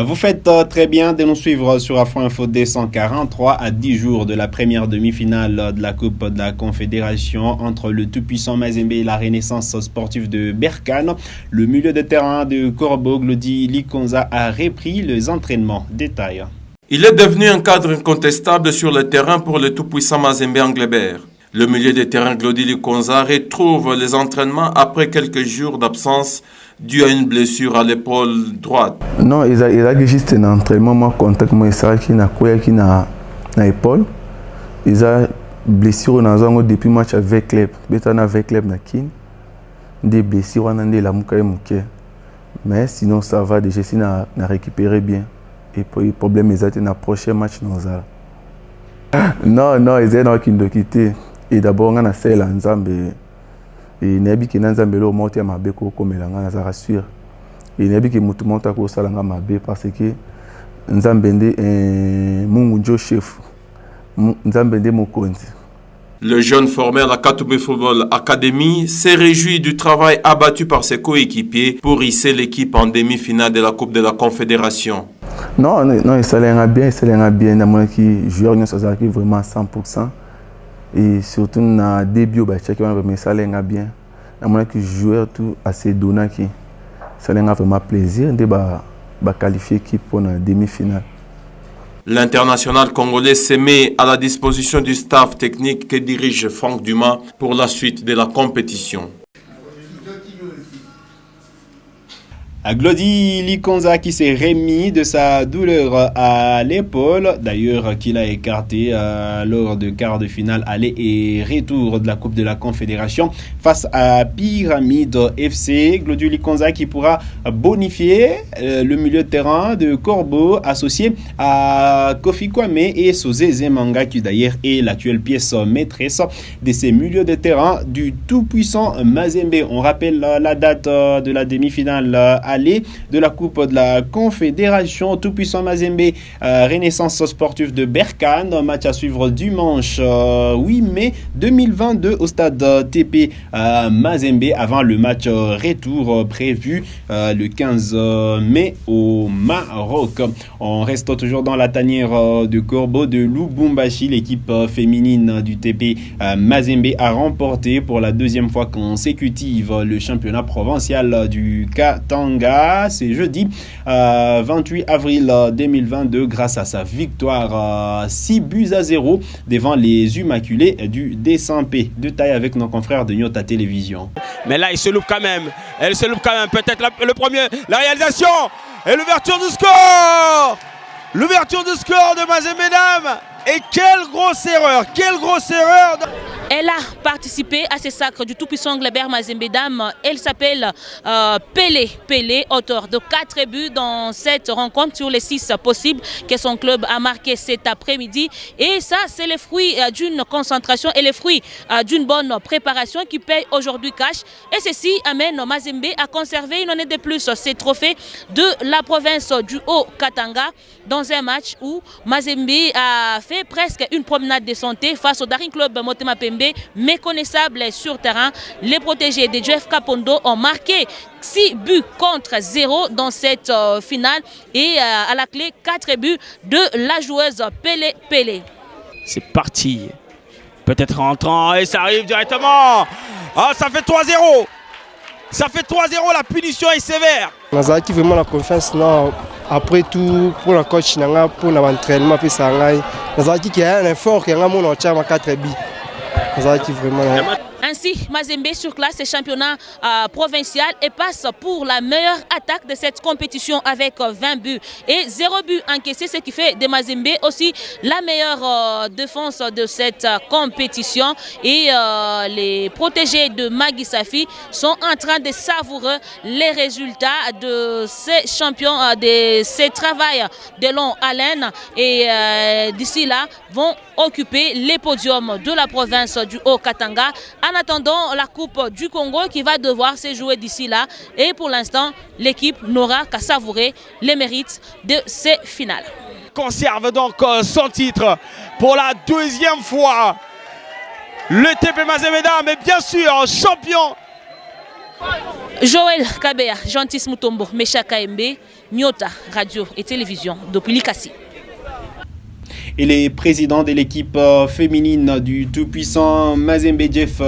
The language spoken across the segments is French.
Vous faites très bien de nous suivre sur Afro Info D143 à 10 jours de la première demi-finale de la Coupe de la Confédération entre le tout-puissant Mazembe et la Renaissance sportive de Berkane. Le milieu de terrain de Corbeau, Glody Likonza, a repris les entraînements. Détail. Il est devenu un cadre incontestable sur le terrain pour le tout-puissant Mazembe Anglebert. Le milieu de terrain Glody Likonza retrouve les entraînements après quelques jours d'absence dû à une blessure à l'épaule droite. Non, il a juste un entraînement, moi, contact, moi, ça qui n'a quoi qui n'a épaule. Il a blessure dans depuis match avec club. Bétana avec club na kin. Des blessures on a des la mouka mouké. Mais sinon ça va déjà si na récupérer bien. Et pour le problème ils étaient dans prochain match dans ça. Non, ils étaient dans une quitter. Et d'abord on a fait l'ensemble. Et nebi ki nanzambe lo moti ya mabe ko komelanga na rassure et nebi ki mutu monta ko salanga mabe parce que nzambe nde mungu njo chef nzambe nde mokonzi. Le jeune formé à la Katoumé Football Academy s'est réjoui du travail abattu par ses coéquipiers pour hisser l'équipe en demi-finale de la Coupe de la Confédération. Non, il s'allait bien, dans mon qui joueur nous ça qui vraiment 100%. Et surtout dans le début, ça allait bien. À mon avis, joueur tout assez donnant qui ça allait vraiment plaisir de qualifier l'équipe pour la demi-finale. L'international congolais se met à la disposition du staff technique que dirige Franck Dumas pour la suite de la compétition. Glody Likonza qui s'est remis de sa douleur à l'épaule, d'ailleurs qu'il a écarté lors de quart de finale aller et retour de la Coupe de la Confédération face à Pyramide FC. Glody Likonza qui pourra bonifier le milieu de terrain de Corbeau associé à Kofi Kwame et Sosé Zemanga qui d'ailleurs est l'actuelle pièce maîtresse de ces milieux de terrain du tout-puissant Mazembe. On rappelle la date de la demi-finale de la Coupe de la Confédération. Tout-puissant Mazembe, Renaissance sportive de Berkane. Match à suivre dimanche 8 mai 2022 au stade TP Mazembe avant le match retour prévu le 15 mai au Maroc. On reste toujours dans la tanière de Corbeau de Lubumbashi. L'équipe féminine du TP Mazembe a remporté pour la deuxième fois consécutive le championnat provincial du Katanga. C'est jeudi 28 avril 2022 grâce à sa victoire 6-0 devant les Immaculés du D100P. Détail avec nos confrères de Nyota Télévision. Mais là, il se loupe quand même. Elle se loupe quand même. Peut-être le premier, la réalisation et l'ouverture du score. L'ouverture du score de Mazembe Mesdames. Et quelle grosse erreur. Elle a participé à ce sacre du tout-puissant Anglebert Mazembe Mesdames. Elle s'appelle Pelé, auteur de 4 buts dans cette rencontre sur les 6 possibles que son club a marqué cet après-midi. Et ça, c'est le fruit d'une concentration et le fruit d'une bonne préparation qui paye aujourd'hui cash. Et ceci amène Mazembe à conserver une année de plus ses trophées de la province du Haut-Katanga dans un match où Mazembe a fait presque une promenade de santé face au Daring Club Motema Pembe, méconnaissable sur terrain. Les protégés de Jeff Kapondo ont marqué 6 buts contre 0 dans cette finale et à la clé 4 buts de la joueuse Pelé. C'est parti. Peut-être rentrant et ça arrive directement. Ah, ça fait 3-0. Ça fait 3-0, la punition est sévère. Nazaki vraiment la confiance non. Après tout pour la coach nanga pour l'entraînement puis ça ngai. Nazaki qui a un effort qui a mon en 4 buts. Nazaki vraiment. Ainsi, Mazembe surclasse ce championnat provincial et passe pour la meilleure attaque de cette compétition avec 20 buts et 0 but encaissé, ce qui fait de Mazembe aussi la meilleure défense de cette compétition. Et les protégés de Magui Safi sont en train de savourer les résultats de ces champions, de ces travails de longue haleine et d'ici là vont occuper les podiums de la province du Haut-Katanga. En attendant la Coupe du Congo qui va devoir se jouer d'ici là. Et pour l'instant, l'équipe n'aura qu'à savourer les mérites de ces finales. Conserve donc son titre pour la deuxième fois. Le TP Mazembe Mesdames est bien sûr champion. Joël Kabea, Gentis Mutombo, Mecha KMB, Nyota Radio et Télévision depuis Likasi. Et les présidents de l'équipe féminine du tout-puissant Mazembe Jeff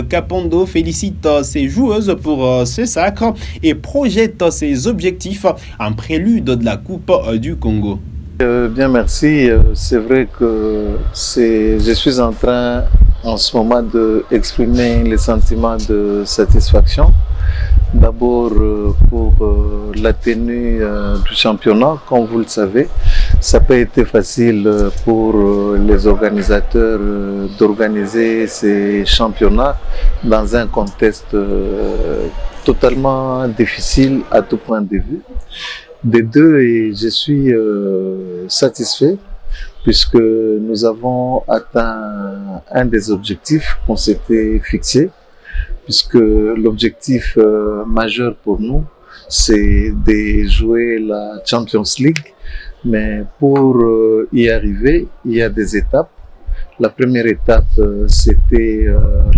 Kapondo félicitent ses joueuses pour ce sacre et projettent ses objectifs en prélude de la Coupe du Congo. Bien, merci. C'est vrai que je suis en train en ce moment d'exprimer les sentiments de satisfaction. D'abord pour la tenue du championnat, comme vous le savez. Ça n'a pas été facile pour les organisateurs d'organiser ces championnats dans un contexte totalement difficile à tout point de vue. Des deux, et je suis satisfait puisque nous avons atteint un des objectifs qu'on s'était fixés, puisque l'objectif majeur pour nous, c'est de jouer la Champions League. Mais pour y arriver, il y a des étapes. La première étape, c'était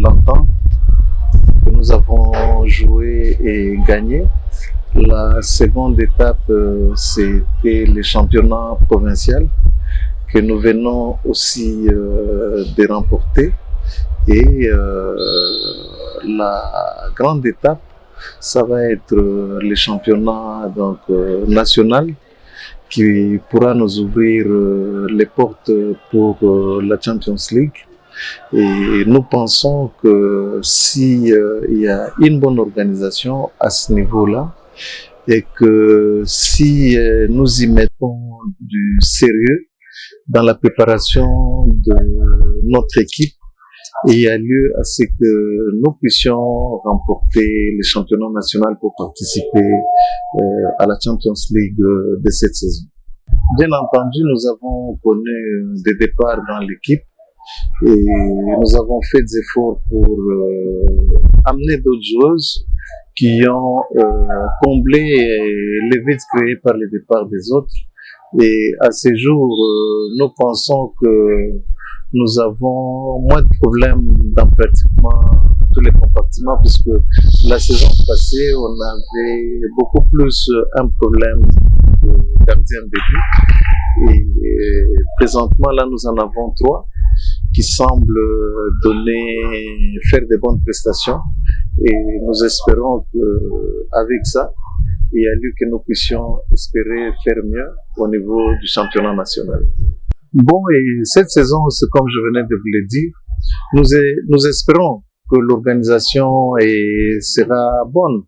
l'entente que nous avons joué et gagné. La seconde étape, c'était les championnats provinciaux que nous venons aussi de remporter. Et la grande étape, ça va être les championnats national qui pourra nous ouvrir les portes pour la Champions League. Et nous pensons que si il y a une bonne organisation à ce niveau-là, et que si nous y mettons du sérieux dans la préparation de notre équipe, il y a lieu à ce que nous puissions remporter les championnats nationaux pour participer à la Champions League de cette saison. Bien entendu, nous avons connu des départs dans l'équipe et nous avons fait des efforts pour amener d'autres joueuses qui ont comblé les vides créés par les départs des autres. Et à ce jour, nous pensons que nous avons moins de problèmes dans pratiquement tous les compartiments, puisque la saison passée, on avait beaucoup plus un problème de gardien de but. Et présentement, là, nous en avons 3 qui semblent faire de bonnes prestations. Et nous espérons qu'avec ça, il y a lieu que nous puissions espérer faire mieux au niveau du championnat national. Bon, et cette saison, c'est comme je venais de vous le dire, nous espérons que l'organisation sera bonne.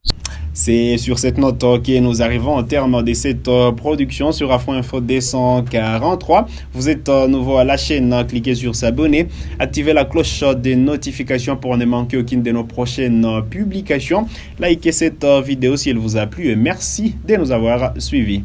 C'est sur cette note que nous arrivons au terme de cette production sur Afro Info 243. Vous êtes nouveau à la chaîne, cliquez sur s'abonner, activez la cloche des notifications pour ne manquer aucune de nos prochaines publications. Likez cette vidéo si elle vous a plu et merci de nous avoir suivis.